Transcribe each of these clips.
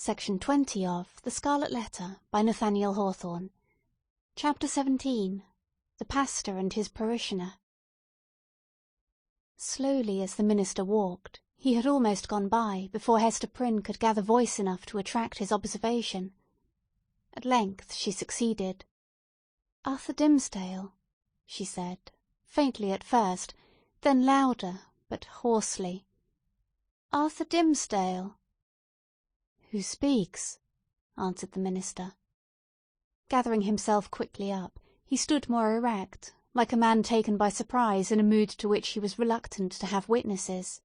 Section 20 of The Scarlet Letter by Nathaniel Hawthorne. Chapter 17. The Pastor and His Parishioner. Slowly as the minister walked, he had almost gone by before Hester Prynne could gather voice enough to attract his observation. At length she succeeded. "Arthur Dimmesdale," she said, faintly at first, then louder, but hoarsely. "Arthur Dimmesdale." "Who speaks?" answered the minister. Gathering himself quickly up, he stood more erect, like a man taken by surprise in a mood to which he was reluctant to have witnesses.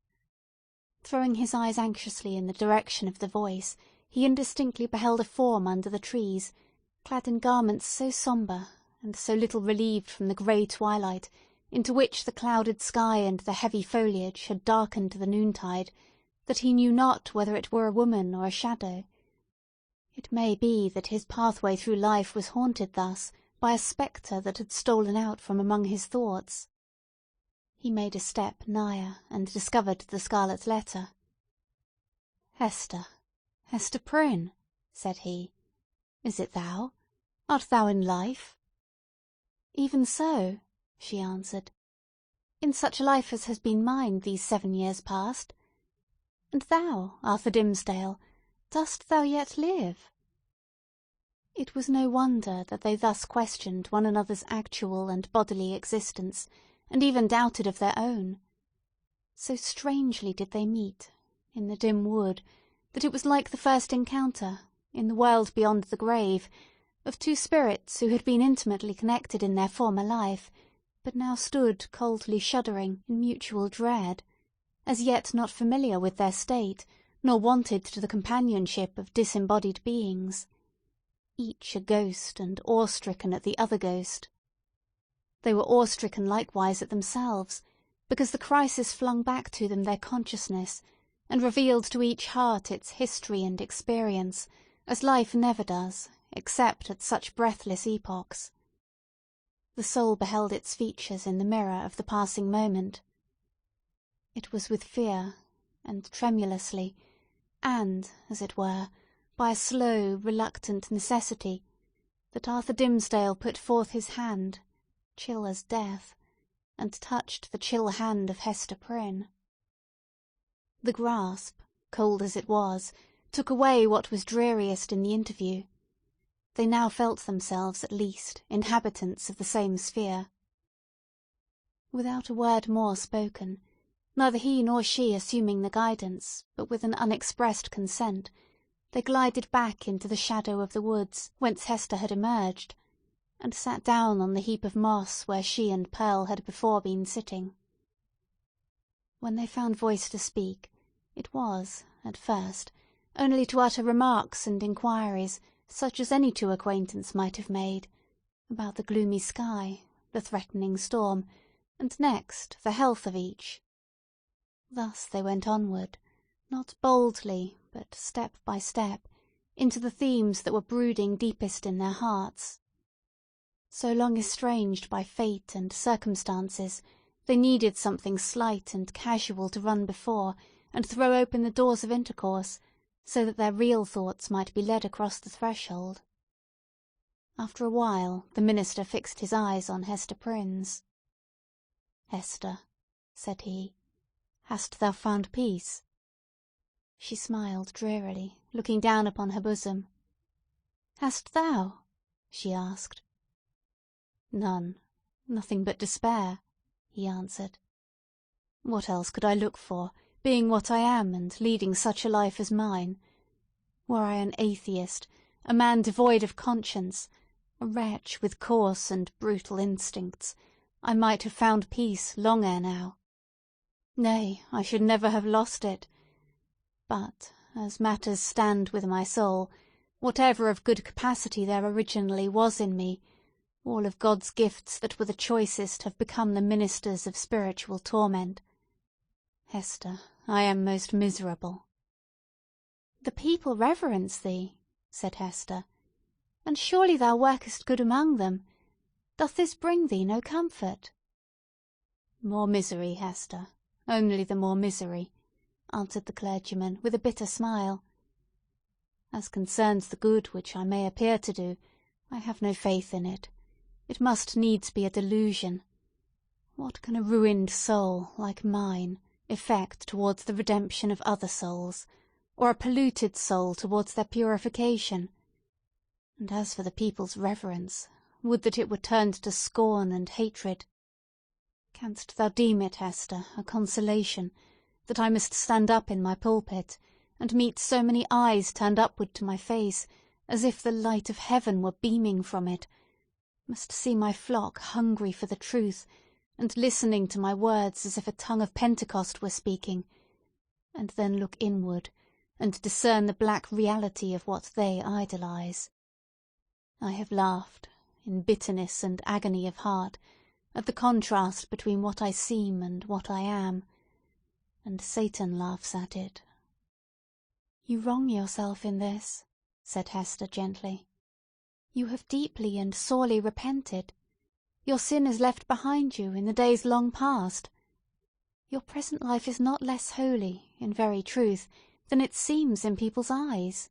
Throwing his eyes anxiously in the direction of the voice, he indistinctly beheld a form under the trees, clad in garments so sombre, and so little relieved from the grey twilight into which the clouded sky and the heavy foliage had darkened the noontide, that he knew not whether it were a woman or a shadow. It may be that his pathway through life was haunted thus by a spectre that had stolen out from among his thoughts. He made a step nigher, and discovered the scarlet letter. "Hester, Hester Prynne," said he, "is it thou? Art thou in life?" "Even so," she answered. "In such a life as has been mine these 7 years past. And thou, Arthur Dimmesdale, dost thou yet live?" It was no wonder that they thus questioned one another's actual and bodily existence, and even doubted of their own. So strangely did they meet, in the dim wood, that it was like the first encounter, in the world beyond the grave, of two spirits who had been intimately connected in their former life, but now stood coldly shuddering in mutual dread, as yet not familiar with their state, nor wonted to the companionship of disembodied beings. Each a ghost, and awe-stricken at the other ghost. They were awe-stricken likewise at themselves, because the crisis flung back to them their consciousness, and revealed to each heart its history and experience, as life never does, except at such breathless epochs. The soul beheld its features in the mirror of the passing moment. It was with fear, and tremulously, and, as it were, by a slow, reluctant necessity, that Arthur Dimmesdale put forth his hand, chill as death, and touched the chill hand of Hester Prynne. The grasp, cold as it was, took away what was dreariest in the interview. They now felt themselves, at least, inhabitants of the same sphere. Without a word more spoken, neither he nor she assuming the guidance, but with an unexpressed consent, they glided back into the shadow of the woods whence Hester had emerged, and sat down on the heap of moss where she and Pearl had before been sitting. When they found voice to speak, it was, at first, only to utter remarks and inquiries, such as any two acquaintance might have made, about the gloomy sky, the threatening storm, and next the health of each. Thus they went onward, not boldly, but step by step, into the themes that were brooding deepest in their hearts. So long estranged by fate and circumstances, they needed something slight and casual to run before, and throw open the doors of intercourse, so that their real thoughts might be led across the threshold. After a while, the minister fixed his eyes on Hester Prynne's. "Hester," said he, "hast thou found peace?" She smiled drearily, looking down upon her bosom. "Hast thou?" she asked. "None. Nothing but despair," he answered. "What else could I look for, being what I am, and leading such a life as mine? Were I an atheist, a man devoid of conscience, a wretch with coarse and brutal instincts, I might have found peace long ere now. Nay, I should never have lost it. But, as matters stand with my soul, whatever of good capacity there originally was in me, all of God's gifts that were the choicest have become the ministers of spiritual torment. Hester, I am most miserable." "The people reverence thee," said Hester, "and surely thou workest good among them. Doth this bring thee no comfort?" "More misery, Hester, only the more misery," answered the clergyman, with a bitter smile. As concerns the good which I may appear to do, I have no faith in it. It must needs be a delusion. What can a ruined soul, like mine, effect towards the redemption of other souls, or a polluted soul towards their purification? And as for the people's reverence, would that it were turned to scorn and hatred. Canst thou deem it, Hester, a consolation, that I must stand up in my pulpit, and meet so many eyes turned upward to my face, as if the light of heaven were beaming from it, must see my flock hungry for the truth, and listening to my words as if a tongue of Pentecost were speaking, and then look inward, and discern the black reality of what they idolize? I have laughed, in bitterness and agony of heart, at the contrast between what I seem and what I am, and Satan laughs at it. "You wrong yourself in this," said Hester gently. "You have deeply and sorely repented. Your sin is left behind you in the days long past. Your present life is not less holy, in very truth, than it seems in people's eyes.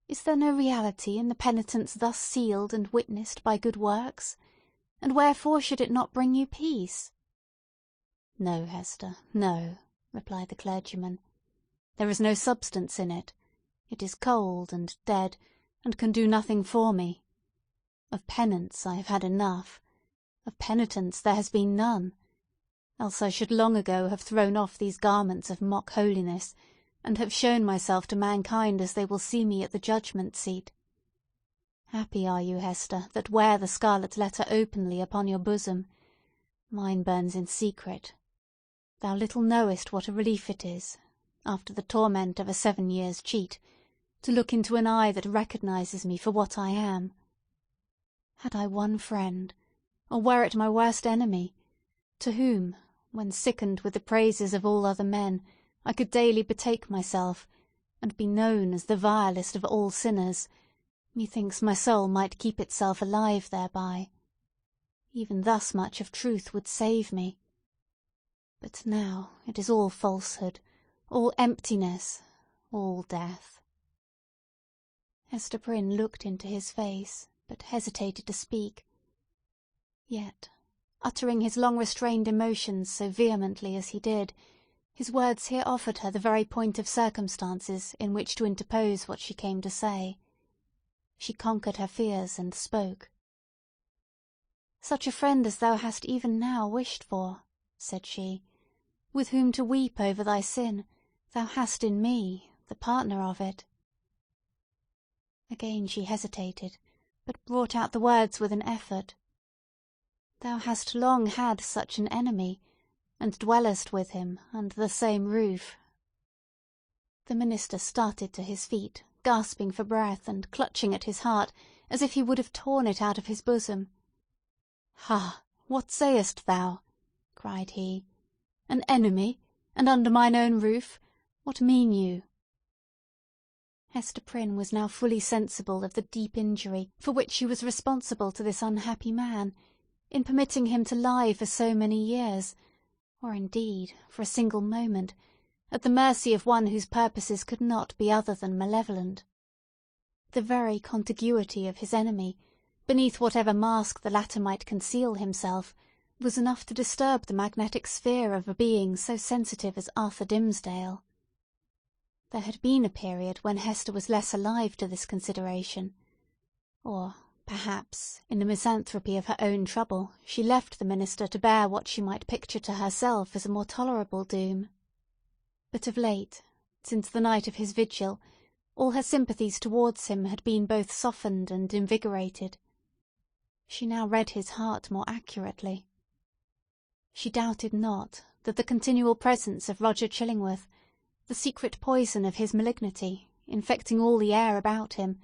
Is there no reality in the penitence thus sealed and witnessed by good works? And wherefore should it not bring you peace?" "No, Hester, no," replied the clergyman. "There is no substance in it. It is cold and dead, and can do nothing for me. Of penance I have had enough. Of penitence there has been none. Else I should long ago have thrown off these garments of mock holiness, and have shown myself to mankind as they will see me at the judgment seat. Happy are you, Hester, that wear the scarlet letter openly upon your bosom. Mine burns in secret. Thou little knowest what a relief it is, after the torment of a 7 years' cheat, to look into an eye that recognizes me for what I am. Had I one friend, or were it my worst enemy, to whom, when sickened with the praises of all other men, I could daily betake myself, and be known as the vilest of all sinners, methinks my soul might keep itself alive thereby. Even thus much of truth would save me. But now it is all falsehood, all emptiness, all death." Hester Prynne looked into his face, but hesitated to speak. Yet, uttering his long-restrained emotions so vehemently as he did, his words here offered her the very point of circumstances in which to interpose what she came to say. She conquered her fears and spoke. "Such a friend as thou hast even now wished for," said she, "with whom to weep over thy sin, thou hast in me, the partner of it." Again she hesitated, but brought out the words with an effort. "Thou hast long had such an enemy, and dwellest with him under the same roof." The minister started to his feet, gasping for breath, and clutching at his heart, as if he would have torn it out of his bosom. "Ha! What sayest thou?" cried he. "An enemy, and under mine own roof? What mean you?" Hester Prynne was now fully sensible of the deep injury for which she was responsible to this unhappy man, in permitting him to lie for so many years, or indeed, for a single moment, at the mercy of one whose purposes could not be other than malevolent. The very contiguity of his enemy, beneath whatever mask the latter might conceal himself, was enough to disturb the magnetic sphere of a being so sensitive as Arthur Dimmesdale. There had been a period when Hester was less alive to this consideration, or, perhaps, in the misanthropy of her own trouble, she left the minister to bear what she might picture to herself as a more tolerable doom. But of late, since the night of his vigil, all her sympathies towards him had been both softened and invigorated. She now read his heart more accurately. She doubted not that the continual presence of Roger Chillingworth, the secret poison of his malignity, infecting all the air about him,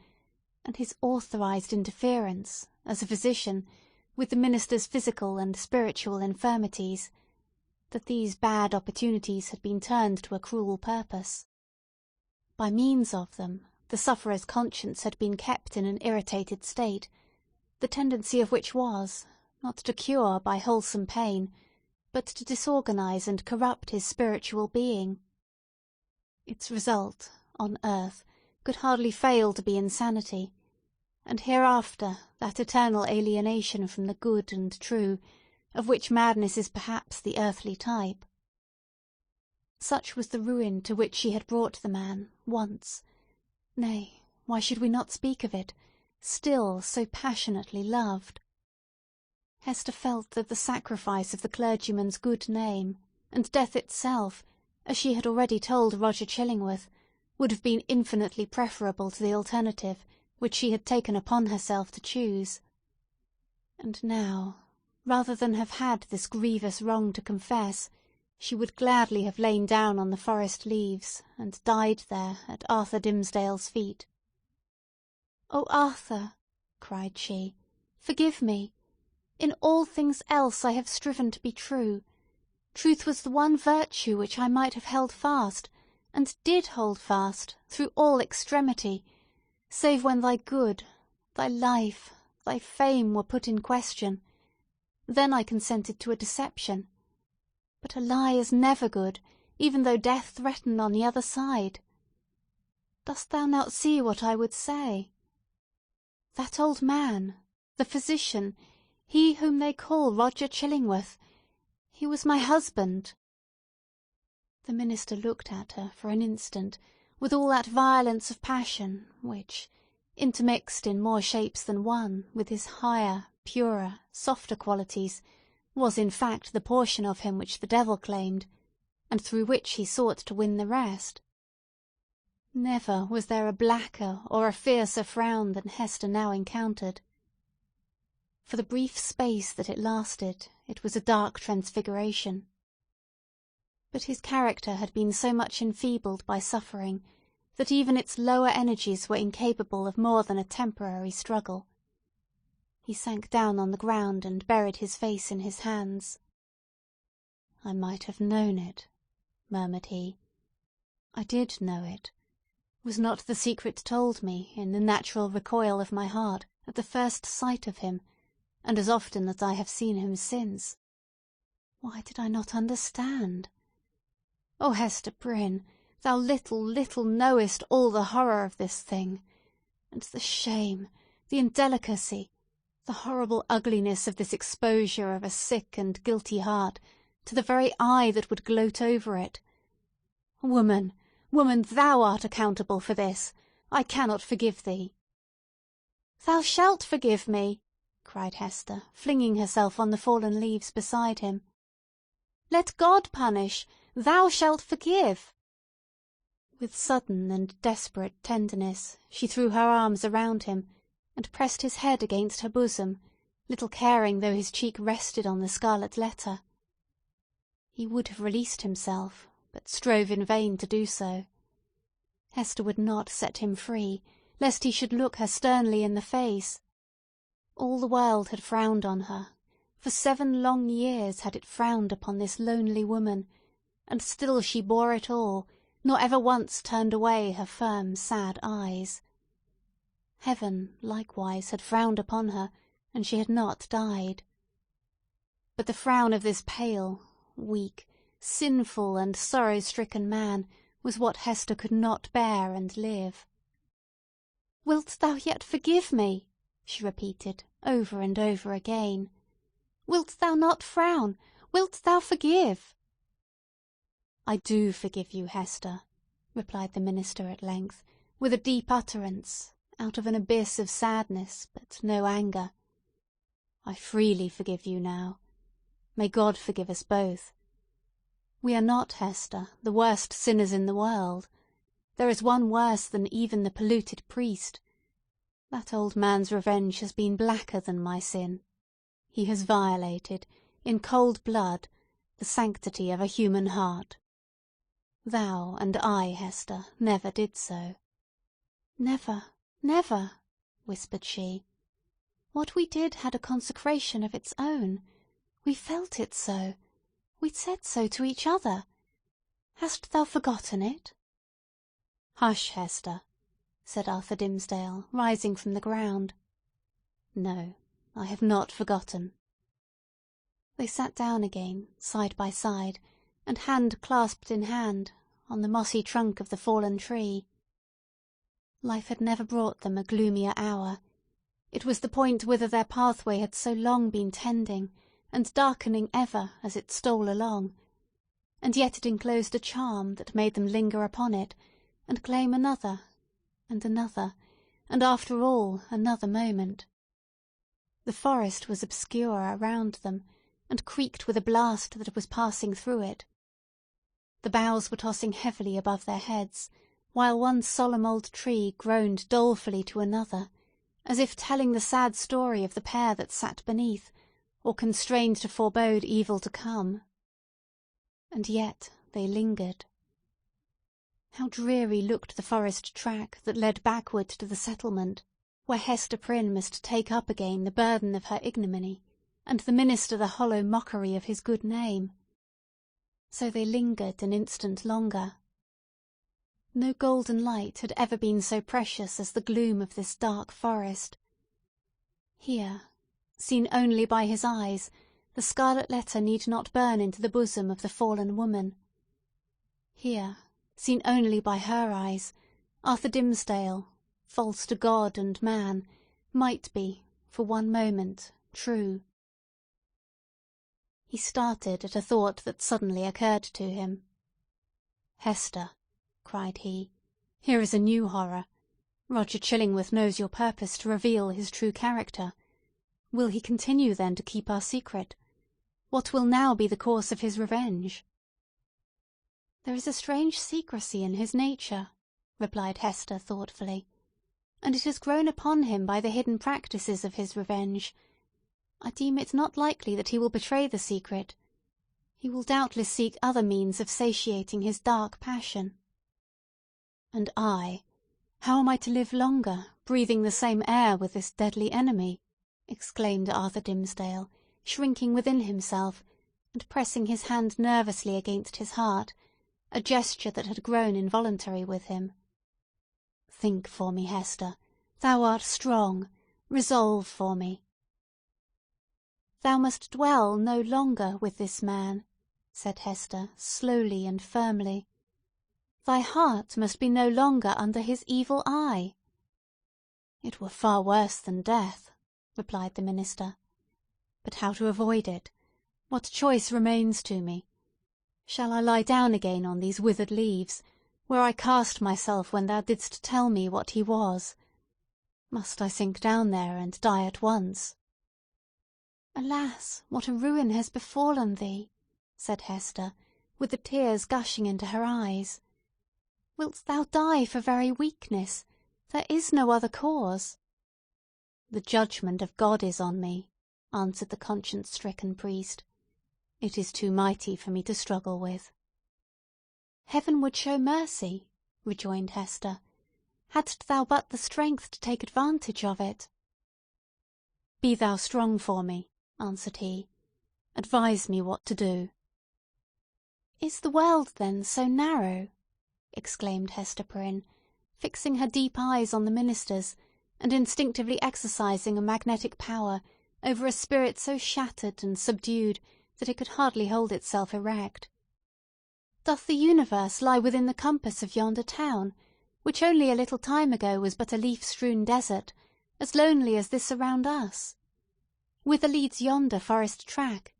and his authorized interference, as a physician, with the minister's physical and spiritual infirmities, that these bad opportunities had been turned to a cruel purpose. By means of them, the sufferer's conscience had been kept in an irritated state, the tendency of which was, not to cure by wholesome pain, but to disorganize and corrupt his spiritual being. Its result, on earth, could hardly fail to be insanity, and hereafter that eternal alienation from the good and true, of which madness is perhaps the earthly type. Such was the ruin to which she had brought the man, once, nay, why should we not speak of it, still so passionately loved? Hester felt that the sacrifice of the clergyman's good name, and death itself, as she had already told Roger Chillingworth, would have been infinitely preferable to the alternative which she had taken upon herself to choose. And now, rather than have had this grievous wrong to confess, she would gladly have lain down on the forest leaves, and died there at Arthur Dimmesdale's feet. "Oh, Arthur," cried she, "forgive me! In all things else I have striven to be true. Truth was the one virtue which I might have held fast, and did hold fast, through all extremity, save when thy good, thy life, thy fame were put in question. Then I consented to a deception. But a lie is never good, even though death threaten on the other side. Dost thou not see what I would say? That old man, the physician, he whom they call Roger Chillingworth, he was my husband." The minister looked at her for an instant, with all that violence of passion which, intermixed in more shapes than one with his higher, purer, softer qualities, was in fact the portion of him which the devil claimed, and through which he sought to win the rest. Never was there a blacker or a fiercer frown than Hester now encountered. For the brief space that it lasted, it was a dark transfiguration. But his character had been so much enfeebled by suffering that even its lower energies were incapable of more than a temporary struggle. He sank down on the ground and buried his face in his hands. "I might have known it," murmured he. "I did know it. Was not the secret told me in the natural recoil of my heart at the first sight of him, and as often as I have seen him since? Why did I not understand? Oh, Hester Prynne, thou little, little knowest all the horror of this thing, and the shame, the indelicacy, the horrible ugliness of this exposure of a sick and guilty heart to the very eye that would gloat over it. Woman, woman, thou art accountable for this. I cannot forgive thee." "Thou shalt forgive me!" cried Hester, flinging herself on the fallen leaves beside him. "Let God punish! Thou shalt forgive!" With sudden and desperate tenderness she threw her arms around him, and pressed his head against her bosom, little caring though his cheek rested on the scarlet letter. He would have released himself, but strove in vain to do so. Hester would not set him free, lest he should look her sternly in the face. All the world had frowned on her. For 7 long years had it frowned upon this lonely woman, and still she bore it all, nor ever once turned away her firm, sad eyes. Heaven, likewise, had frowned upon her, and she had not died. But the frown of this pale, weak, sinful, and sorrow-stricken man was what Hester could not bear and live. "Wilt thou yet forgive me?" she repeated, over and over again. "Wilt thou not frown? Wilt thou forgive?" "I do forgive you, Hester," replied the minister at length, with a deep utterance, out of an abyss of sadness, but no anger. "I freely forgive you now. May God forgive us both. We are not, Hester, the worst sinners in the world. There is one worse than even the polluted priest. That old man's revenge has been blacker than my sin. He has violated, in cold blood, the sanctity of a human heart. Thou and I, Hester, never did so." "Never, never," whispered she. "What we did had a consecration of its own. We felt it so. We said so to each other. Hast thou forgotten it?" "Hush, Hester," said Arthur Dimmesdale, rising from the ground. "No, I have not forgotten." They sat down again, side by side, and hand clasped in hand, on the mossy trunk of the fallen tree. Life had never brought them a gloomier hour. It was the point whither their pathway had so long been tending, and darkening ever as it stole along, and yet it enclosed a charm that made them linger upon it, and claim another, and another, and after all another moment. The forest was obscure around them, and creaked with a blast that was passing through it. The boughs were tossing heavily above their heads, while one solemn old tree groaned dolefully to another, as if telling the sad story of the pair that sat beneath, or constrained to forebode evil to come. And yet they lingered. How dreary looked the forest track that led backward to the settlement, where Hester Prynne must take up again the burden of her ignominy, and the minister the hollow mockery of his good name. So they lingered an instant longer. No golden light had ever been so precious as the gloom of this dark forest. Here, seen only by his eyes, the scarlet letter need not burn into the bosom of the fallen woman. Here, seen only by her eyes, Arthur Dimmesdale, false to God and man, might be, for one moment, true. He started at a thought that suddenly occurred to him. "Hester," cried he, "here is a new horror. Roger Chillingworth knows your purpose to reveal his true character. Will he continue, then, to keep our secret? What will now be the course of his revenge?" "There is a strange secrecy in his nature," replied Hester thoughtfully, "and it has grown upon him by the hidden practices of his revenge. I deem it not likely that he will betray the secret. He will doubtless seek other means of satiating his dark passion." "And how am I to live longer, breathing the same air with this deadly enemy?" exclaimed Arthur Dimmesdale, shrinking within himself, and pressing his hand nervously against his heart, a gesture that had grown involuntary with him. "Think for me, Hester. Thou art strong. Resolve for me." "Thou must dwell no longer with this man," said Hester, slowly and firmly. "Thy heart must be no longer under his evil eye." "It were far worse than death," replied the minister. "But how to avoid it? What choice remains to me? Shall I lie down again on these withered leaves, where I cast myself when thou didst tell me what he was? Must I sink down there and die at once?" "Alas, what a ruin has befallen thee!" said Hester, with the tears gushing into her eyes. "Wilt thou die for very weakness? There is no other cause." "The judgment of God is on me," answered the conscience-stricken priest. "It is too mighty for me to struggle with." "Heaven would show mercy," rejoined Hester, "hadst thou but the strength to take advantage of it." "Be thou strong for me," answered he. "Advise me what to do." "Is the world, then, so narrow?" exclaimed Hester Prynne, fixing her deep eyes on the minister's, and instinctively exercising a magnetic power over a spirit so shattered and subdued that it could hardly hold itself erect. "Doth the universe lie within the compass of yonder town, which only a little time ago was but a leaf-strewn desert, as lonely as this around us? Whither leads yonder forest track?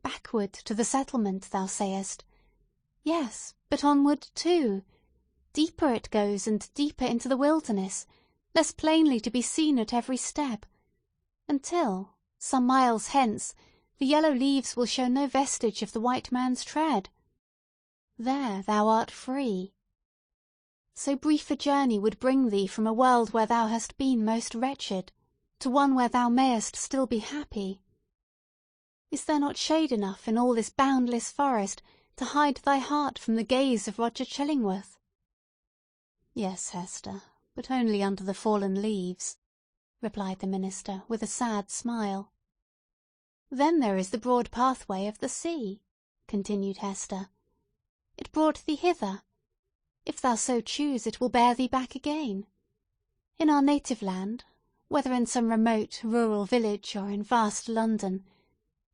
Backward to the settlement, thou sayest. Yes, but onward too. Deeper it goes, and deeper into the wilderness, less plainly to be seen at every step, until, some miles hence, the yellow leaves will show no vestige of the white man's tread. There thou art free. So brief a journey would bring thee from a world where thou hast been most wretched, to one where thou mayest still be happy. Is there not shade enough in all this boundless forest to hide thy heart from the gaze of Roger Chillingworth?" "Yes, Hester, but only under the fallen leaves," replied the minister, with a sad smile. "Then there is the broad pathway of the sea," continued Hester. "It brought thee hither. If thou so choose, it will bear thee back again. In our native land, whether in some remote rural village or in vast London,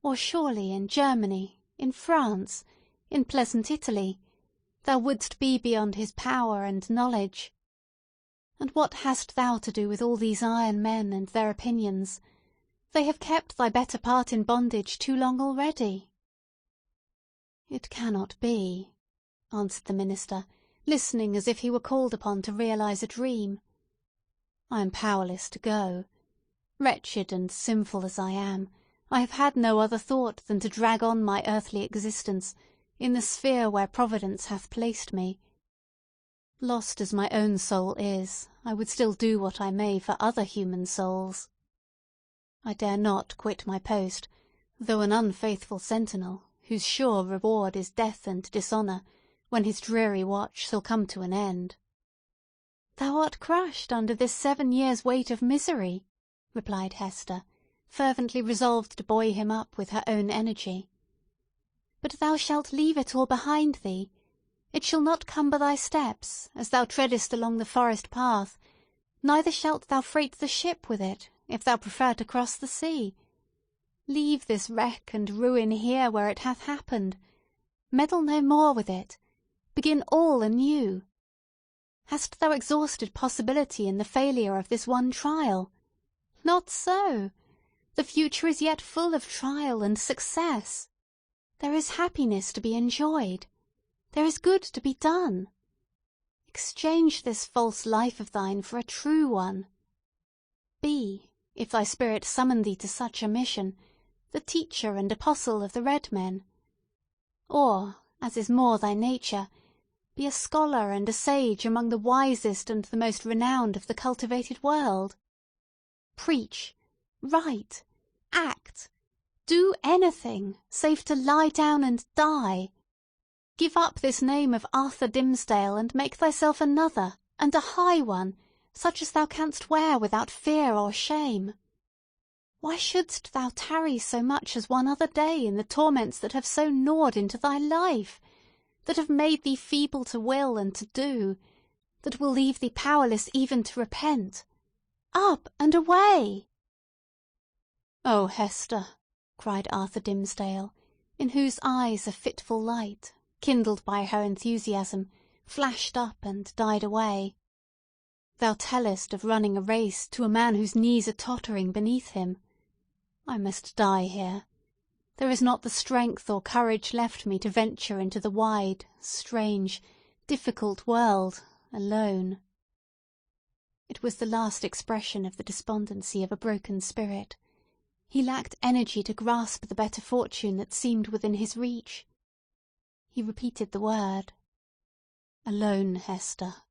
or surely in Germany, in France, in pleasant Italy, thou wouldst be beyond his power and knowledge. And what hast thou to do with all these iron men and their opinions? They have kept thy better part in bondage too long already." "It cannot be," answered the minister, listening as if he were called upon to realize a dream. "I am powerless to go. Wretched and sinful as I am, I have had no other thought than to drag on my earthly existence in the sphere where Providence hath placed me. Lost as my own soul is, I would still do what I may for other human souls. I dare not quit my post, though an unfaithful sentinel, whose sure reward is death and dishonour, when his dreary watch shall come to an end." "Thou art crushed under this 7 years' weight of misery," replied Hester, fervently resolved to buoy him up with her own energy. "But thou shalt leave it all behind thee. It shall not cumber thy steps, as thou treadest along the forest path, neither shalt thou freight the ship with it, if thou prefer to cross the sea. Leave this wreck and ruin here where it hath happened. Meddle no more with it. Begin all anew. Hast thou exhausted possibility in the failure of this one trial? Not so. The future is yet full of trial and success. There is happiness to be enjoyed. There is good to be done. Exchange this false life of thine for a true one. Be, if thy spirit summon thee to such a mission, the teacher and apostle of the red men. Or, as is more thy nature, be a scholar and a sage among the wisest and the most renowned of the cultivated world. Preach, write, act, do anything, save to lie down and die. Give up this name of Arthur Dimmesdale, and make thyself another, and a high one, such as thou canst wear without fear or shame. Why shouldst thou tarry so much as one other day in the torments that have so gnawed into thy life, that have made thee feeble to will and to do, that will leave thee powerless even to repent? Up and away!" "Oh, Hester!" cried Arthur Dimmesdale, in whose eyes a fitful light, kindled by her enthusiasm, flashed up and died away. "Thou tellest of running a race to a man whose knees are tottering beneath him. I must die here. There is not the strength or courage left me to venture into the wide, strange, difficult world alone." It was the last expression of the despondency of a broken spirit. He lacked energy to grasp the better fortune that seemed within his reach. He repeated the word. "Alone, Hester."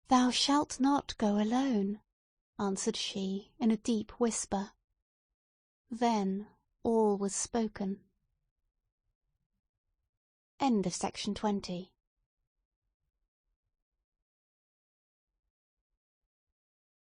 "Thou shalt not go alone," answered she in a deep whisper. Then all was spoken. End of section 20.